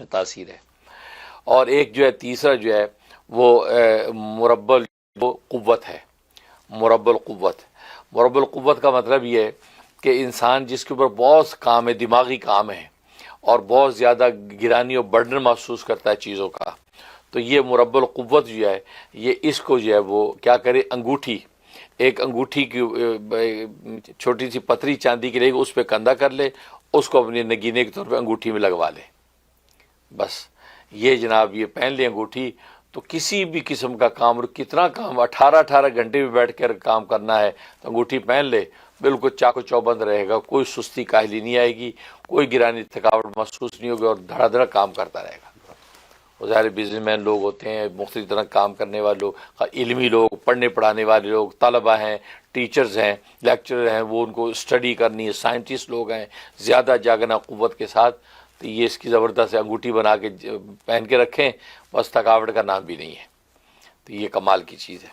تاثیر ہے۔ اور ایک جو ہے تیسرا جو ہے وہ مربع قوت ہے، مربع القوت۔ مربع القوت کا مطلب یہ ہے کہ انسان جس کے اوپر بہت کام ہے، دماغی کام ہے، اور بہت زیادہ گرانی اور برڈن محسوس کرتا ہے چیزوں کا، تو یہ مربع القوت جو ہے یہ اس کو جو ہے وہ کیا کرے، انگوٹھی، ایک انگوٹھی کی چھوٹی سی پتری چاندی کی رہے گی، اس پہ کندھا کر لے، اس کو اپنے نگینے کے طور پہ انگوٹھی میں لگوا لے، بس یہ جناب یہ پہن لے انگوٹھی، تو کسی بھی قسم کا کام، اور کتنا کام 18 گھنٹے بھی بیٹھ کر کام کرنا ہے تو انگوٹھی پہن لے، بالکل چاق و چوبند رہے گا، کوئی سستی کاہلی نہیں آئے گی، کوئی گرانی تھکاوٹ محسوس نہیں ہوگی، اور دھڑا دھڑا کام کرتا رہے گا۔ وہ ظاہر بزنس مین لوگ ہوتے ہیں، مختلف طرح کام کرنے والے لوگ، علمی لوگ، پڑھنے پڑھانے والے لوگ، طلبہ ہیں، ٹیچرز ہیں، لیکچرر ہیں، وہ ان کو اسٹڈی کرنی ہے، سائنٹسٹ لوگ ہیں، زیادہ جاگنا قوت کے ساتھ، تو یہ اس کی زبردست انگوٹھی بنا کے پہن کے رکھیں، بس تھکاوٹ کا نام بھی نہیں ہے، تو یہ کمال کی چیز ہے۔